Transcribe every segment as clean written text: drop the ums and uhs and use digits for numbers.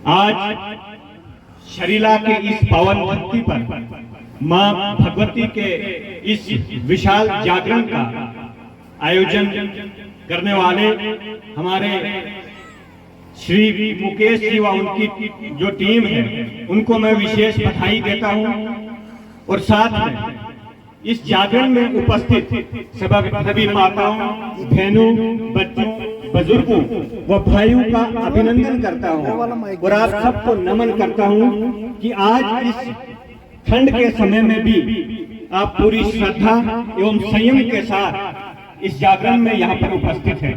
आज शरीला के इस पावन धरती पर मां भगवती के इस विशाल जागरण का आयोजन करने वाले हमारे श्री मुकेश जी व उनकी जो टीम है उनको मैं विशेष बधाई देता हूं और साथ में इस जागरण में उपस्थित सभी माताओं, बहनों, बच्चों, बुजुर्गों व भाइयों का अभिनंदन करता हूं और आप सबको नमन करता हूं कि आज इस ठंड के समय में भी आप पूरी श्रद्धा एवं संयम के साथ इस जागरण में यहाँ पर उपस्थित हैं।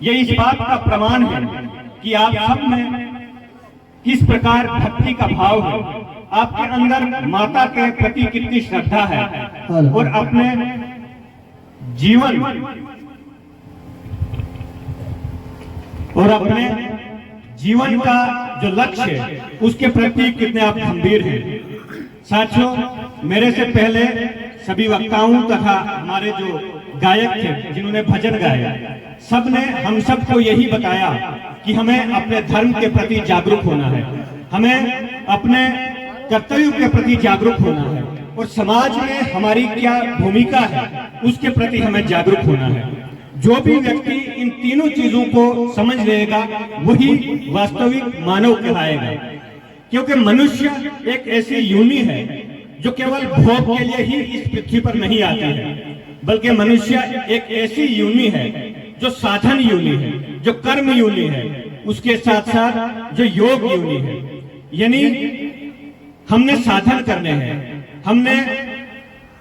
ये इस बात का प्रमाण है कि आप सब में किस प्रकार भक्ति का भाव है, आपके अंदर माता के प्रति कितनी श्रद्धा है और अपने जीवन का जो लक्ष्य है उसके प्रति कितने आप गंभीर हैं। साथियों, मेरे से पहले सभी वक्ताओं तथा हमारे जो गायक थे जिन्होंने भजन गाया, सबने हम सबको यही बताया कि हमें अपने धर्म के प्रति जागरूक होना है, हमें अपने कर्तव्यों के प्रति जागरूक होना है और समाज में हमारी क्या भूमिका है उसके प्रति हमें जागरूक होना है। जो भी व्यक्ति इन तीनों चीजों को समझ लेगा वही वास्तविक मानव कहलाएगा, क्योंकि मनुष्य एक ऐसी यूनि है जो केवल भोग के लिए ही इस पृथ्वी पर नहीं आती है, बल्कि मनुष्य एक ऐसी यूनि है जो साधन यूनि है, जो कर्म यूनि है, उसके साथ साथ जो योग यूनि है। यानी हमने साधन करने हैं, हमने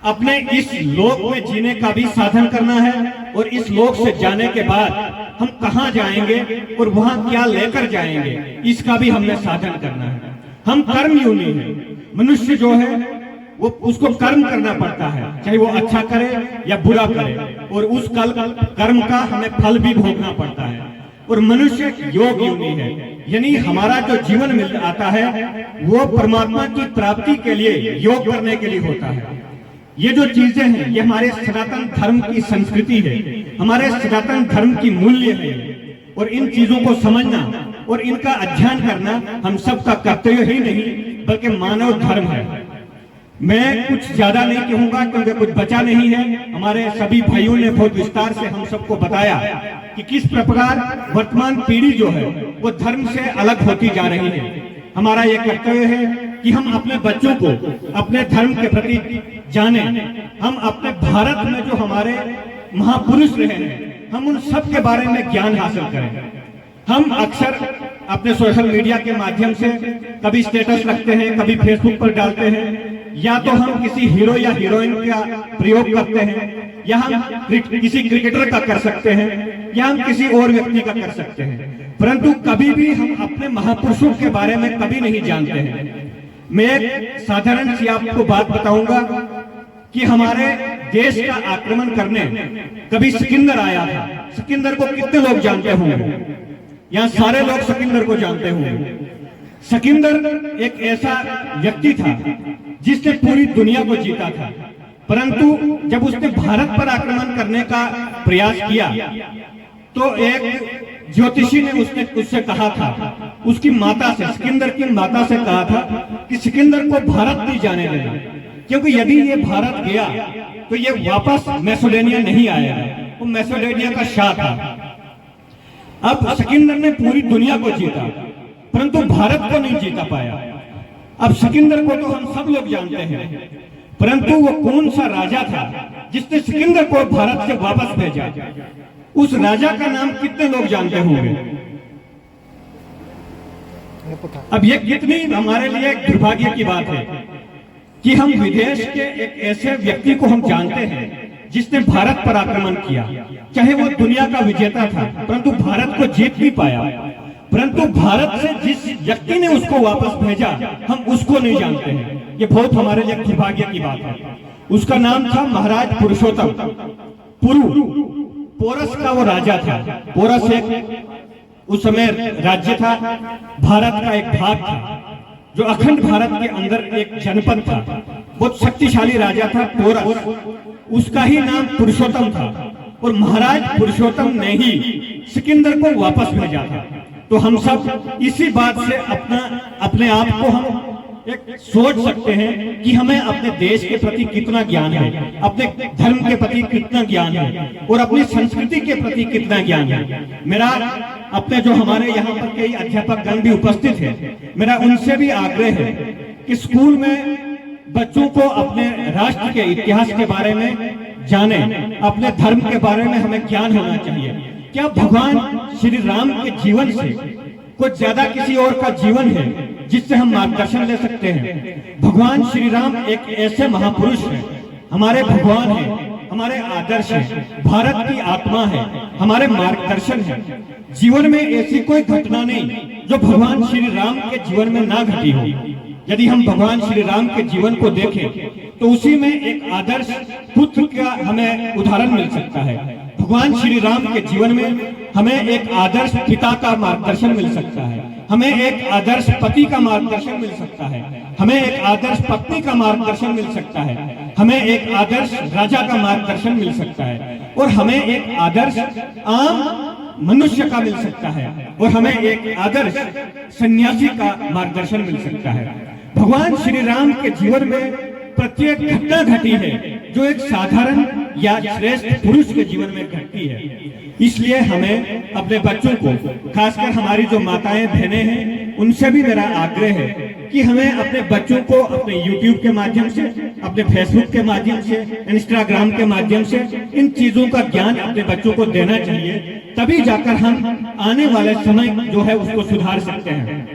अपने इस लोक में जीने का भी साधन करना है और इस लोक से जाने के बाद हम कहां जाएंगे और वहां क्या लेकर जाएंगे इसका भी हमने साधन करना है। हम कर्म यूनि है, मनुष्य जो है वो उसको कर्म करना पड़ता है, चाहे वो अच्छा करे या बुरा करे, और उस कर्म का हमें फल भी भोगना पड़ता है। और मनुष्य योग यूनि है, यानी हमारा जो जीवन मिल आता है वो परमात्मा की प्राप्ति के लिए, योग करने के लिए होता है। ये जो चीजें हैं ये हमारे सनातन धर्म की संस्कृति है, हमारे सनातन धर्म की मूल्य है, और इन चीजों को समझना और इनका अध्ययन करना हम सबका कर्तव्य ही नहीं बल्कि मानव धर्म है। मैं कुछ ज्यादा नहीं कहूंगा क्योंकि कुछ बचा नहीं है। हमारे सभी भाइयों ने बहुत विस्तार से हम सबको बताया कि किस प्रकार वर्तमान पीढ़ी जो है वो धर्म से अलग होती जा रही है। हमारा ये कर्तव्य है कि हम अपने बच्चों को अपने धर्म के प्रति जाने, हम अपने भारत में जो हमारे महापुरुष रहे हैं हम उन सब के बारे में ज्ञान हासिल करें। हम अक्सर अपने सोशल मीडिया के माध्यम से कभी स्टेटस रखते हैं, कभी फेसबुक पर डालते हैं, या तो हम किसी हीरो या हीरोइन का प्रयोग करते हैं, या हम किसी क्रिकेटर का कर सकते हैं, या हम किसी और व्यक्ति का कर सकते हैं, परंतु कभी भी हम अपने महापुरुषों के बारे में कभी नहीं जानते हैं। मैं एक साधारण सी आपको बात बताऊंगा कि हमारे देश का आक्रमण करने कभी सिकंदर आया था। सिकंदर को कितने लोग जानते होंगे? यहाँ सारे लोग सिकंदर को जानते होंगे। सिकंदर एक ऐसा व्यक्ति था जिसने पूरी दुनिया को जीता था, परंतु जब उसने भारत पर आक्रमण करने का प्रयास किया तो एक ज्योतिषी ने उससे कहा था, उसकी माता से, सिकंदर की माता से कहा था कि सिकंदर को भारत नहीं जाने देना, क्योंकि यदि ये भारत गया तो ये वापस मैसेडोनिया नहीं आएगा। वो मैसेडोनिया का शाह था। अब सिकंदर ने पूरी दुनिया को जीता परंतु भारत को नहीं जीता पाया। अब सिकंदर को तो हम सब लोग जानते हैं, परंतु वो कौन सा राजा था जिसने सिकंदर को भारत से वापस भेजा? उस राजा का नाम कितने लोग जानते होंगे? अब ये कितनी हमारे लिए एक दुर्भाग्य की बात है कि हम विदेश के एक ऐसे व्यक्ति को हम जानते हैं जिसने भारत पर आक्रमण किया, चाहे वो दुनिया का विजेता था, परंतु भारत को जीत नहीं पाया। परंतु भारत से जिस व्यक्ति ने उसको वापस भेजा हम उसको नहीं जानते हैं। ये बहुत हमारे लिए दुर्भाग्य की बात है। उसका नाम था महाराज पुरुषोत्तम। पोरस का वो राजा था। पोरस एक उस समय राज्य था, भारत का एक भाग था, जो अखंड भारत के अंदर एक जनपद था। बहुत शक्तिशाली राजा था पोरस, उसका ही नाम पुरुषोत्तम था। और महाराज पुरुषोत्तम ने ही सिकंदर को वापस भेजा था। तो हम सब इसी बात से अपने आप को हम एक सोच सकते हैं कि हमें अपने देश के प्रति कितना ज्ञान है, अपने धर्म के प्रति कितना ज्ञान है और अपनी संस्कृति के प्रति कितना ज्ञान है। मेरा अपने जो हमारे यहाँ पर कई अध्यापक गण भी उपस्थित है, मेरा उनसे भी आग्रह है कि स्कूल में बच्चों को अपने राष्ट्र के इतिहास के बारे में जाने, अपने धर्म के बारे में हमें ज्ञान होना चाहिए। क्या भगवान श्री राम के जीवन से कुछ ज्यादा किसी और का जीवन है जिससे हम मार्गदर्शन ले सकते हैं? भगवान श्री राम एक ऐसे महापुरुष हैं, हमारे भगवान हैं, हमारे आदर्श हैं, भारत की आत्मा है, हमारे मार्गदर्शन है। जीवन में ऐसी कोई घटना नहीं जो भगवान श्री राम के जीवन में ना घटी हो। यदि हम भगवान श्री राम के जीवन को देखें तो उसी में एक आदर्श पुत्र का हमें उदाहरण मिल सकता है। भगवान श्री राम के जीवन में हमें एक आदर्श पिता का मार्गदर्शन मिल सकता है, हमें एक आदर्श पति का मार्गदर्शन मिल सकता है, हमें एक आदर्श पत्नी का मार्गदर्शन मिल सकता है, हमें एक आदर्श राजा का मार्गदर्शन मिल सकता है और हमें एक आदर्श आम मनुष्य का मिल सकता है और हमें एक आदर्श सन्यासी का मार्गदर्शन मिल सकता है। भगवान श्री राम के जीवन में प्रत्येक घटना घटी है जो एक साधारण या श्रेष्ठ पुरुष के जीवन में घटती है। इसलिए हमें अपने बच्चों को, खासकर हमारी जो माताएं बहनें हैं, उनसे भी मेरा आग्रह है कि हमें अपने बच्चों को अपने YouTube के माध्यम से, अपने Facebook के माध्यम से, Instagram के माध्यम से इन चीजों का ज्ञान अपने बच्चों को देना चाहिए। तभी जाकर हम आने वाले समय जो है उसको सुधार सकते हैं।